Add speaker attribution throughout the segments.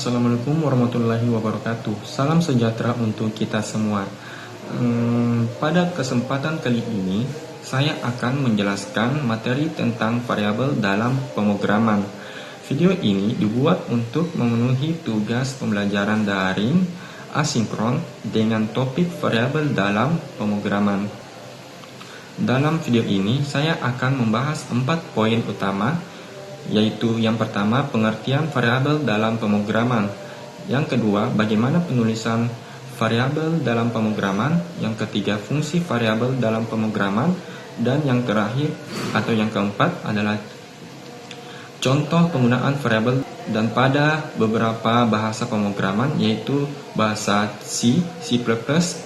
Speaker 1: Assalamualaikum warahmatullahi wabarakatuh. Salam sejahtera untuk kita semua. Pada kesempatan kali ini, saya akan menjelaskan materi tentang variabel dalam pemrograman. Video ini dibuat untuk memenuhi tugas pembelajaran daring asinkron dengan topik variabel dalam pemrograman. Dalam video ini, saya akan membahas 4 poin utama, yaitu yang pertama, pengertian variabel dalam pemrograman. Yang kedua, bagaimana penulisan variabel dalam pemrograman. Yang ketiga, fungsi variabel dalam pemrograman. Dan yang terakhir atau yang keempat adalah contoh penggunaan variabel dan pada beberapa bahasa pemrograman, yaitu bahasa C, C++,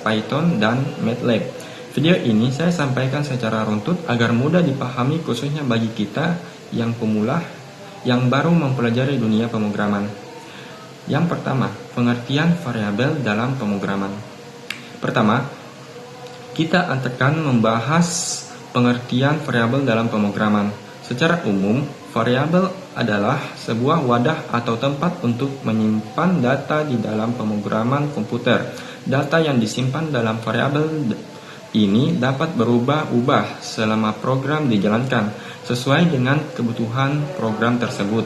Speaker 1: Python, dan MATLAB. Video ini saya sampaikan secara runtut agar mudah dipahami, khususnya bagi kita yang pemula yang baru mempelajari dunia pemrograman. Yang pertama, pengertian variabel dalam pemrograman. Pertama, kita akan membahas pengertian variabel dalam pemrograman. Secara umum, variabel adalah sebuah wadah atau tempat untuk menyimpan data di dalam pemrograman komputer. Data yang disimpan dalam variabel ini dapat berubah-ubah selama program dijalankan sesuai dengan kebutuhan program tersebut.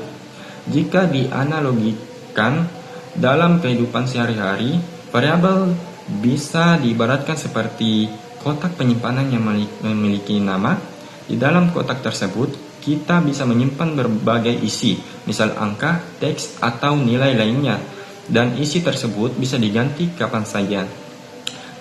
Speaker 1: Jika dianalogikan dalam kehidupan sehari-hari, variabel bisa diibaratkan seperti kotak penyimpanan yang memiliki nama. Di dalam kotak tersebut, kita bisa menyimpan berbagai isi, misal angka, teks, atau nilai lainnya, dan isi tersebut bisa diganti kapan saja.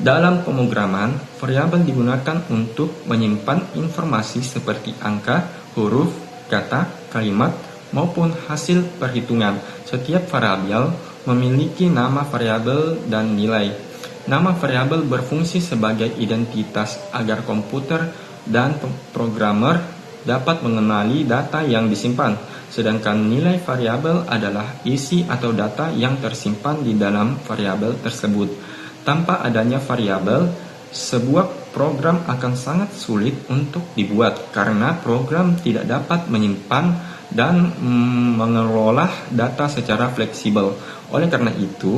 Speaker 1: Dalam pemrograman, variabel digunakan untuk menyimpan informasi seperti angka, huruf, kata, kalimat, maupun hasil perhitungan. Setiap variabel memiliki nama variabel dan nilai. Nama variabel berfungsi sebagai identitas agar komputer dan programmer dapat mengenali data yang disimpan, sedangkan nilai variabel adalah isi atau data yang tersimpan di dalam variabel tersebut. Tanpa adanya variabel, sebuah program akan sangat sulit untuk dibuat karena program tidak dapat menyimpan dan mengelola data secara fleksibel. Oleh karena itu,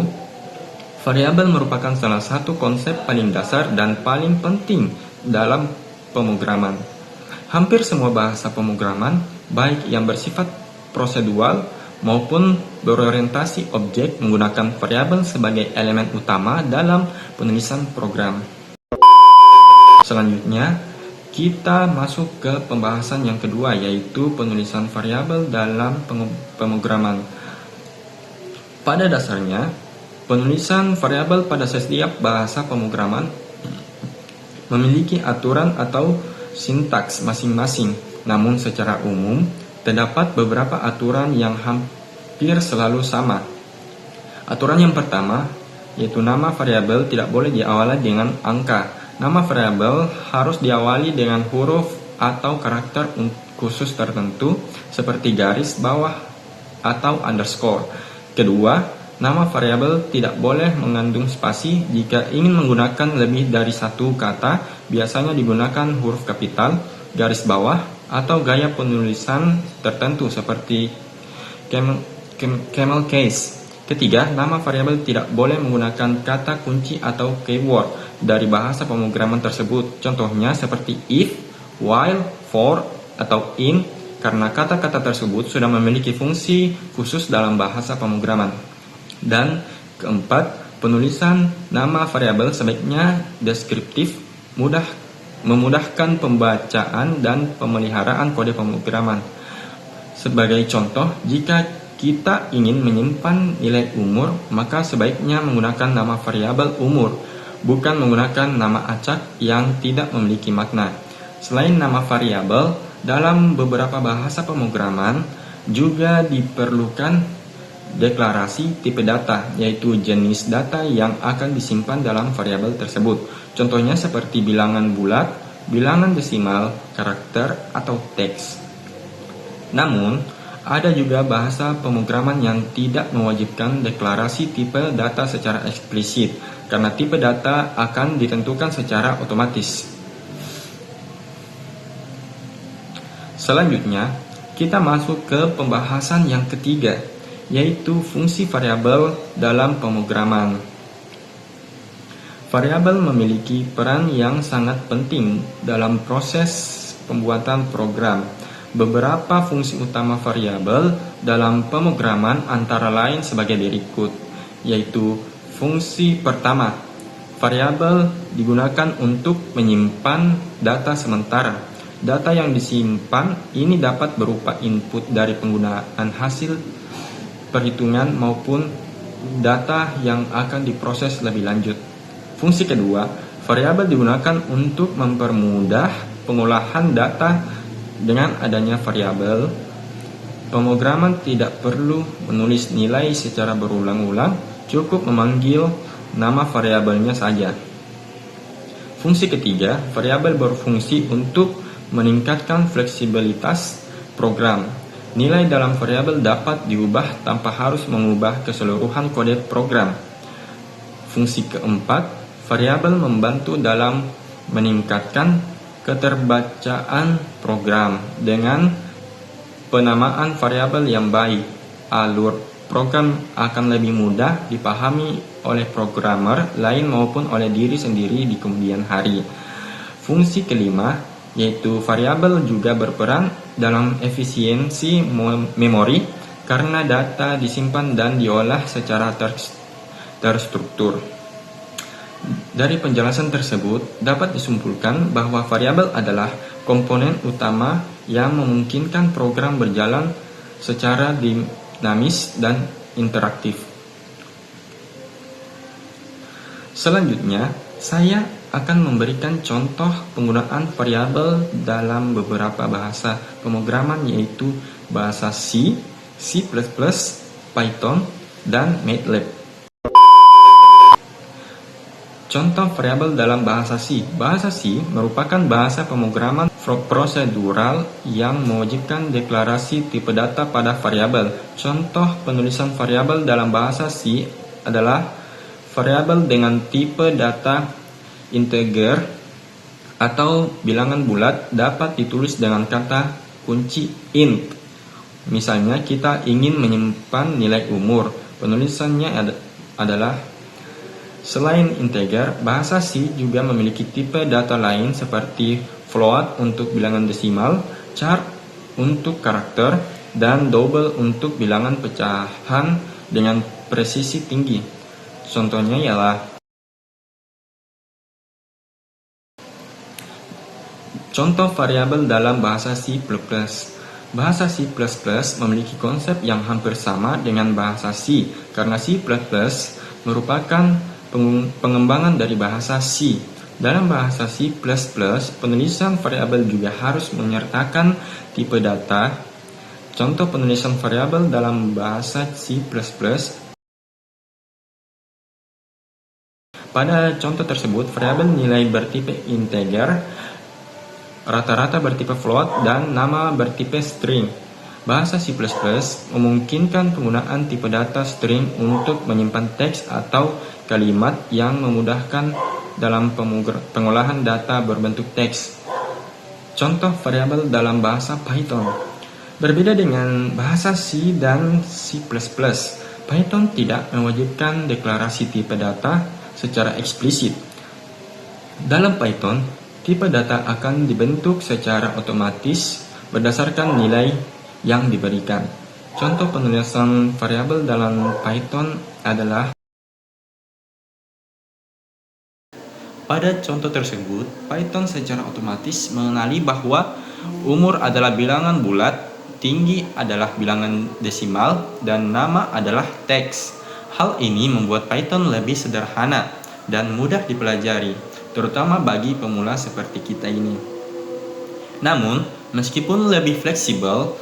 Speaker 1: variabel merupakan salah satu konsep paling dasar dan paling penting dalam pemrograman. Hampir semua bahasa pemrograman, baik yang bersifat prosedural maupun berorientasi objek, menggunakan variabel sebagai elemen utama dalam penulisan program. Selanjutnya, kita masuk ke pembahasan yang kedua, yaitu penulisan variabel dalam pemrograman. Pada dasarnya, penulisan variabel pada setiap bahasa pemrograman memiliki aturan atau sintaks masing-masing. Namun secara umum, terdapat beberapa aturan yang hampir selalu sama. Aturan yang pertama, yaitu nama variabel tidak boleh diawali dengan angka. Nama variabel harus diawali dengan huruf atau karakter khusus tertentu seperti garis bawah atau underscore. Kedua, nama variabel tidak boleh mengandung spasi. Jika ingin menggunakan lebih dari satu kata, biasanya digunakan huruf kapital, garis bawah, atau gaya penulisan tertentu seperti camel case. Ketiga, nama variabel tidak boleh menggunakan kata kunci atau keyword dari bahasa pemrograman tersebut. Contohnya seperti if, while, for, atau in, karena kata-kata tersebut sudah memiliki fungsi khusus dalam bahasa pemrograman. Dan keempat, penulisan nama variabel sebaiknya deskriptif, memudahkan pembacaan dan pemeliharaan kode pemrograman. Sebagai contoh, jika kita ingin menyimpan nilai umur, maka sebaiknya menggunakan nama variabel umur, bukan menggunakan nama acak yang tidak memiliki makna. Selain nama variabel, dalam beberapa bahasa pemrograman juga diperlukan deklarasi tipe data, yaitu jenis data yang akan disimpan dalam variabel tersebut. Contohnya seperti bilangan bulat, bilangan desimal, karakter, atau teks. Namun, ada juga bahasa pemrograman yang tidak mewajibkan deklarasi tipe data secara eksplisit, karena tipe data akan ditentukan secara otomatis. Selanjutnya, kita masuk ke pembahasan yang ketiga, yaitu fungsi variabel dalam pemrograman. Variabel memiliki peran yang sangat penting dalam proses pembuatan program. Beberapa fungsi utama variabel dalam pemrograman antara lain sebagai berikut, yaitu fungsi pertama, variabel digunakan untuk menyimpan data sementara. Data yang disimpan ini dapat berupa input dari penggunaan hasil perhitungan maupun data yang akan diproses lebih lanjut. Fungsi kedua, variabel digunakan untuk mempermudah pengolahan data. Dengan adanya variabel, pemrograman tidak perlu menulis nilai secara berulang-ulang, cukup memanggil nama variabelnya saja. Fungsi ketiga, variabel berfungsi untuk meningkatkan fleksibilitas program. Nilai dalam variabel dapat diubah tanpa harus mengubah keseluruhan kode program. Fungsi keempat, variabel membantu dalam meningkatkan keterbacaan program. Dengan penamaan variabel yang baik, alur program akan lebih mudah dipahami oleh programmer lain maupun oleh diri sendiri di kemudian hari. Fungsi kelima, yaitu variabel juga berperan dalam efisiensi memori karena data disimpan dan diolah secara terstruktur. Dari penjelasan tersebut, dapat disimpulkan bahwa variabel adalah komponen utama yang memungkinkan program berjalan secara dinamis dan interaktif. Selanjutnya, saya akan memberikan contoh penggunaan variabel dalam beberapa bahasa pemrograman, yaitu bahasa C, C++, Python, dan MATLAB. Contoh variabel dalam bahasa C. Bahasa C merupakan bahasa pemrograman prosedural yang mewajibkan deklarasi tipe data pada variabel. Contoh penulisan variabel dalam bahasa C adalah variabel dengan tipe data integer atau bilangan bulat dapat ditulis dengan kata kunci int. Misalnya kita ingin menyimpan nilai umur. Penulisannya adalah selain integer, bahasa C juga memiliki tipe data lain seperti float untuk bilangan desimal, char untuk karakter, dan double untuk bilangan pecahan dengan presisi tinggi. Contohnya ialah contoh variabel dalam bahasa C++. Bahasa C++ memiliki konsep yang hampir sama dengan bahasa C karena C++ merupakan pengembangan dari bahasa C. Dalam bahasa C++, penulisan variabel juga harus menyertakan tipe data. Contoh penulisan variabel dalam bahasa C++. Pada contoh tersebut, variabel nilai bertipe integer, rata-rata bertipe float, dan nama bertipe string. Bahasa C++ memungkinkan penggunaan tipe data string untuk menyimpan teks atau kalimat yang memudahkan dalam pengolahan data berbentuk teks. Contoh variabel dalam bahasa Python. Berbeda dengan bahasa C dan C++, Python tidak mewajibkan deklarasi tipe data secara eksplisit. Dalam Python, tipe data akan dibentuk secara otomatis berdasarkan nilai yang diberikan. Contoh penulisan variabel dalam Python adalah pada contoh tersebut, Python secara otomatis mengenali bahwa umur adalah bilangan bulat, tinggi adalah bilangan desimal, dan nama adalah teks. Hal ini membuat Python lebih sederhana dan mudah dipelajari, terutama bagi pemula seperti kita ini. Namun, meskipun lebih fleksibel,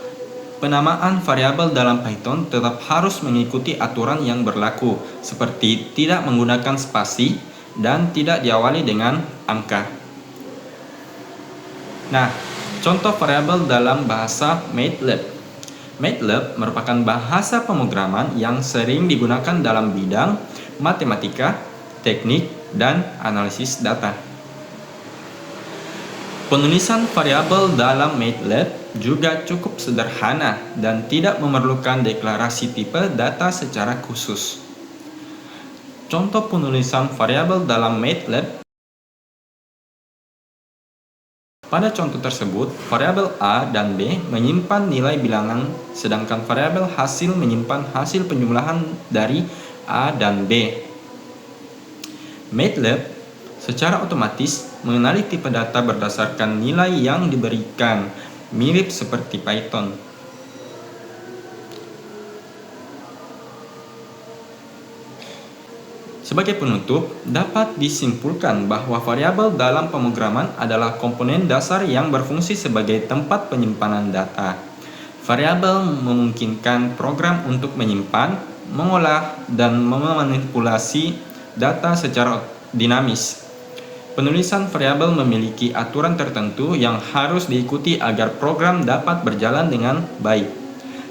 Speaker 1: penamaan variabel dalam Python tetap harus mengikuti aturan yang berlaku, seperti tidak menggunakan spasi dan tidak diawali dengan angka. Nah, contoh variabel dalam bahasa MATLAB. MATLAB merupakan bahasa pemrograman yang sering digunakan dalam bidang matematika, teknik, dan analisis data. Penulisan variabel dalam MATLAB juga cukup sederhana dan tidak memerlukan deklarasi tipe data secara khusus. Contoh penulisan variabel dalam MATLAB. Pada contoh tersebut, variabel A dan B menyimpan nilai bilangan, sedangkan variabel hasil menyimpan hasil penjumlahan dari A dan B. MATLAB secara otomatis mengenali tipe data berdasarkan nilai yang diberikan, mirip seperti Python. Sebagai penutup, dapat disimpulkan bahwa variabel dalam pemrograman adalah komponen dasar yang berfungsi sebagai tempat penyimpanan data. Variabel memungkinkan program untuk menyimpan, mengolah, dan memanipulasi data secara dinamis. Penulisan variabel memiliki aturan tertentu yang harus diikuti agar program dapat berjalan dengan baik.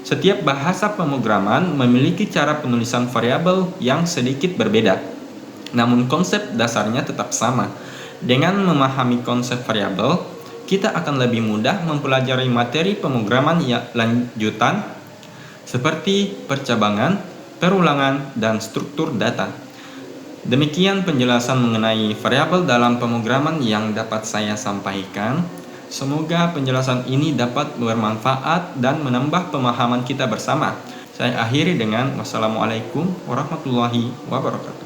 Speaker 1: Setiap bahasa pemrograman memiliki cara penulisan variabel yang sedikit berbeda, namun konsep dasarnya tetap sama. Dengan memahami konsep variabel, kita akan lebih mudah mempelajari materi pemrograman lanjutan seperti percabangan, perulangan, dan struktur data. Demikian penjelasan mengenai variabel dalam pemrograman yang dapat saya sampaikan. Semoga penjelasan ini dapat bermanfaat dan menambah pemahaman kita bersama. Saya akhiri dengan wassalamualaikum warahmatullahi wabarakatuh.